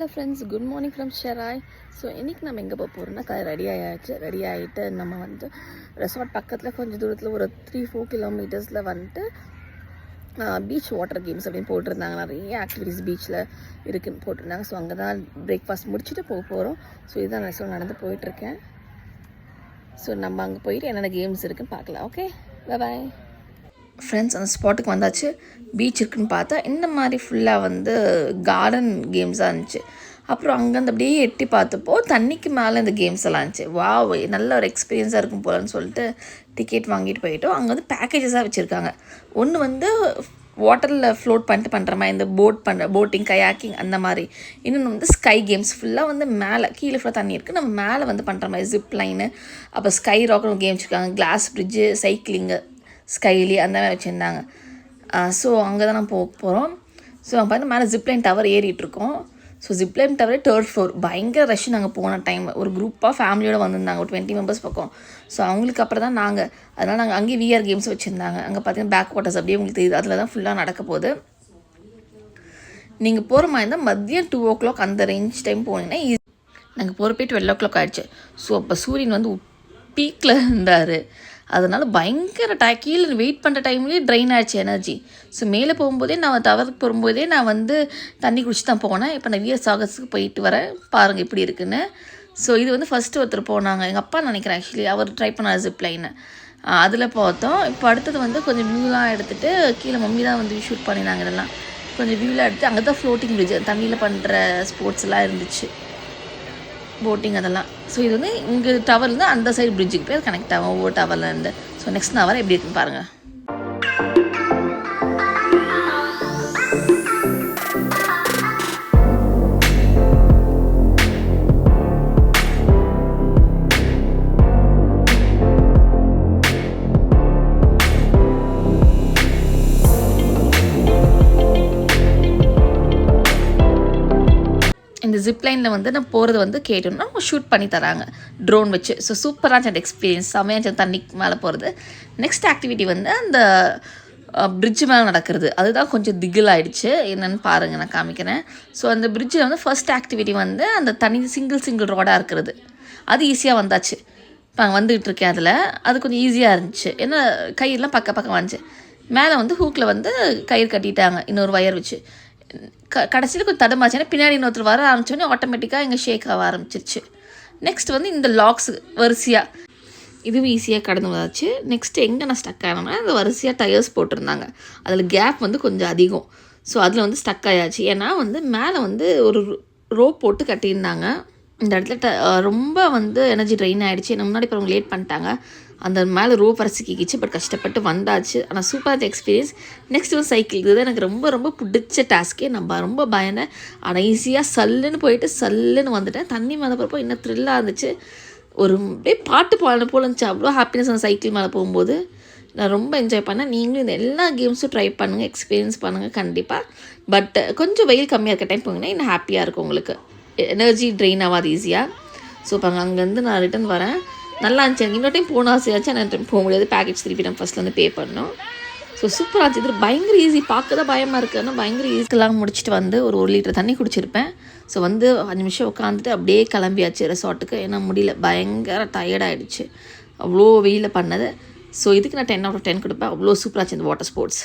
Hello friends, good morning from ஷெராய். So இன்றைக்கி நம்ம எங்கே போக போகிறோம்னா ரெடி ஆகியாச்சு. ரெடி ஆகிட்டு நம்ம ரெசார்ட் பக்கத்தில் கொஞ்சம் தூரத்தில் ஒரு 3-4 கிலோமீட்டர்ஸில் பீச் வாட்டர் கேம்ஸ் அப்படின்னு போட்டிருந்தாங்க. நிறைய ஆக்டிவிட்டீஸ் பீச்சில் இருக்குதுன்னு போட்டிருந்தாங்க. ஸோ அங்கே தான் பிரேக்ஃபாஸ்ட் முடிச்சுட்டு போக போகிறோம். ஸோ இதுதான் நான் நடந்து போயிட்டுருக்கேன். ஸோ நம்ம அங்கே போயிட்டு என்னென்ன கேம்ஸ் இருக்குதுன்னு பார்க்கலாம். Okay, bye friends. அந்த ஸ்பாட்டுக்கு வந்தாச்சு. பீச் இருக்குதுன்னு பார்த்தா இந்த மாதிரி ஃபுல்லாக கார்டன் கேம்ஸாக இருந்துச்சு. அப்புறம் அங்கேருந்து அப்படியே எட்டி பார்த்தப்போ தண்ணிக்கு மேலே இந்த கேம்ஸ் எல்லாம் இருந்துச்சு. வாவ், நல்ல ஒரு எக்ஸ்பீரியன்ஸாக இருக்கும் போலன்னு சொல்லிட்டு டிக்கெட் வாங்கிட்டு போயிட்டோம். அங்கே பேக்கேஜஸாக வச்சுருக்காங்க. ஒன்று வாட்டரில் ஃப்ளோட் பண்ணிட்டு பண்ணுற மாதிரி, இந்த போட்டிங் கயாக்கிங் அந்த மாதிரி. இன்னொன்று ஸ்கை கேம்ஸ் ஃபுல்லாக மேலே கீழே ஃபுல்லாக தண்ணி இருக்குது, நம்ம மேலே பண்ணுற மாதிரி ஜிப் லைனு, அப்போ ஸ்கை ராக்கெட் கேம் வச்சுருக்காங்க, கிளாஸ் பிரிட்ஜு, சைக்கிளிங்கு, ஸ்கைலி அந்த மாதிரி வச்சுருந்தாங்க. ஸோ அங்கே தான் நான் போக போகிறோம். ஸோ அங்கே பார்த்து மேலே ஜிப்லைன் டவர் ஏறிட்டுருக்கோம். ஸோ ஜிப்லைன் டவரே 3rd floor. பயங்கர ரஷ். நாங்கள் போன டைம் ஒரு குரூப்பாக ஃபேமிலியோடு வந்திருந்தாங்க, ஒரு 20 மெம்பர்ஸ் பக்கம். ஸோ அவங்களுக்கு அப்புறம் தான் அதனால் நாங்கள் அங்கேயே விஆர் கேம்ஸ் வச்சுருந்தாங்க. அங்கே பார்த்தீங்கன்னா பேக் வாட்டர்ஸ் அப்படியே உங்களுக்கு தெரியுது, அதில் தான் ஃபுல்லாக நடக்க போகுது. நீங்கள் போகிற மாதிரி இருந்தால் மதியம் 2 o'clock அந்த ரேஞ்ச் டைம் போனீங்கன்னா நாங்கள் போகிறப்பே 12 o'clock ஆகிடுச்சு. ஸோ அப்போ சூரியன் பீக்கில் இருந்தார். அதனால் பயங்கர கீழே வெயிட் பண்ணுற டைம்லேயே ட்ரெயின் ஆகிடுச்சு எனர்ஜி. ஸோ மேலே போகும்போதே நான் டவருக்கு போகும்போதே நான் தண்ணி குடிச்சு தான் போனேன். இப்போ நான் விஆர் சாகஸுக்கு போயிட்டு வரேன். பாருங்கள் எப்படி இருக்குன்னு. ஸோ இது ஃபஸ்ட்டு ஒருத்தர் போனாங்க, எங்கள் அப்பா நினைக்கிறேன். ஆக்சுவலி அவர் ட்ரை பண்ணார் ஜிப் லைனை. அதில் பார்த்தோம். இப்போ அடுத்தது கொஞ்சம் வியூலாம் எடுத்துகிட்டு கீழே மம்மி தான் ஷூட் பண்ணினாங்க. இதெல்லாம் கொஞ்சம் வியூலாம் எடுத்து அங்கே தான் ஃப்ளோட்டிங் பிரிட்ஜ், தண்ணியில் பண்ணுற ஸ்போர்ட்ஸ் எல்லாம் இருந்துச்சு, போட்டிங் அதெல்லாம். ஸோ இது இங்கே டவர்லேருந்து அந்த சைடு பிரிட்ஜுக்கு போய் கனெக்ட் ஆகும் ஒவ்வொரு டவர்லேருந்து. ஸோ நெக்ஸ்ட் நான் வரேன், எப்படி இருக்குன்னு பாருங்கள். இந்த ஜிப்லைனில் நான் போகிறது கேட்டோம்னா அவங்க ஷூட் பண்ணி தராங்க ட்ரோன் வச்சு. ஸோ சூப்பராக இருந்துச்சு அந்த எக்ஸ்பீரியன்ஸ், செம்மையாக தண்ணிக்கு மேலே போகிறது. நெக்ஸ்ட் ஆக்டிவிட்டி அந்த பிரிட்ஜு மேலே நடக்கிறது. அதுதான் கொஞ்சம் திகில் ஆகிடுச்சு. என்னென்னு பாருங்கள், நான் காமிக்கிறேன். ஸோ அந்த பிரிட்ஜில் ஃபர்ஸ்ட் ஆக்டிவிட்டி அந்த தனி சிங்கிள் ரோடாக இருக்கிறது. அது ஈஸியாக வந்தாச்சு. இப்போ அங்கே வந்துகிட்டு இருக்கேன். அது கொஞ்சம் ஈஸியாக இருந்துச்சு. ஏன்னா கயிறுலாம் பக்கம் வந்துச்சு. மேலே ஹூக்கில் கயிறு கட்டிட்டாங்க இன்னொரு வயர் வச்சு. கடைசியில் கொஞ்சம் தடமாச்சுன்னா பின்னாடி இன்னொருத்தர் வர ஆரம்பித்தோடனே ஆட்டோமேட்டிக்காக எங்கள் ஷேக் ஆக ஆரம்பிச்சிருச்சு. நெக்ஸ்ட் இந்த லாக்ஸ் வரிசையாக இதுவும் ஈஸியாக கடந்து வந்தாச்சு. நெக்ஸ்ட்டு எங்கே நான் ஸ்டக் ஆனோம்னா அந்த வரிசையாக டயர்ஸ் போட்டிருந்தாங்க. அதில் கேப் கொஞ்சம் அதிகம். ஸோ அதில் ஸ்டக் ஆயாச்சு. ஏன்னா மேலே ஒரு ரோப் போட்டு கட்டியிருந்தாங்க. இந்த இடத்துல ரொம்ப எனர்ஜி ட்ரெயின் ஆகிடுச்சு. என்ன முன்னாடி இப்போ அவங்க லேட் பண்ணிட்டாங்க. அந்த மேலே ரோப் வரைச்சிக்கிச்சு. பட் கஷ்டப்பட்டு வந்தாச்சு. ஆனால் சூப்பராக எக்ஸ்பீரியன்ஸ். Next cycle. இதுதான் எனக்கு ரொம்ப பிடிச்ச டாஸ்க்கே. நான் ரொம்ப பயந்தேன். ஆனால் ஈஸியாக சல்லுன்னு வந்துட்டேன். தண்ணி மேலே போகிறப்போ இன்னும் த்ரில்லாக இருந்துச்சு. ஒரு அப்படியே பாட்டு பாடணும் போல இருந்துச்சு. அவ்வளோ ஹாப்பினஸ் அந்த சைக்கிள் மேலே போகும்போது. நான் ரொம்ப என்ஜாய் பண்ணேன். நீங்களும் இந்த எல்லா கேம்ஸும் ட்ரை பண்ணுங்கள், எக்ஸ்பீரியன்ஸ் பண்ணுங்கள் கண்டிப்பாக. பட் கொஞ்சம் வெயில் கம்மியாக இருக்க டைம் போங்கன்னா இன்னும் ஹாப்பியாக இருக்கும் உங்களுக்கு. எனர்ஜி ட்ரெயின் ஆகாது ஈஸியாக. ஸோ இப்போ அங்கேருந்து நான் ரிட்டன் வரேன். நல்லா இருந்துச்சு. எனக்கு இன்னொரு டைம் போன ஆசையாச்சு. ஆனால் டைம் போக முடியாது. பேக்கேஜ் திருப்பி நம்ம ஃபஸ்ட்லேருந்து பே பண்ணோம். ஸோ சூப்பராக இருந்துச்சு. இது பயங்கர ஈஸி. பார்க்க தான் பயமாக இருக்குது, ஆனால் பயங்கர ஈஸியெல்லாம் முடிச்சுட்டு ஒரு 1 லிட்டர் தண்ணி குடிச்சிருப்பேன். ஸோ 5 நிமிஷம் உட்காந்துட்டு அப்படியே கிளம்பியாச்சு ரெசார்ட்டுக்கு. ஏன்னா முடியல, பயங்கர டயர்டாகிடுச்சு அவ்வளோ வெயிலில் பண்ணது. ஸோ இதுக்கு நான் 10 out of 10 கொடுப்பேன். அவ்வளோ சூப்பராக இருந்துச்சு இந்த வாட்டர் ஸ்போர்ட்ஸ்.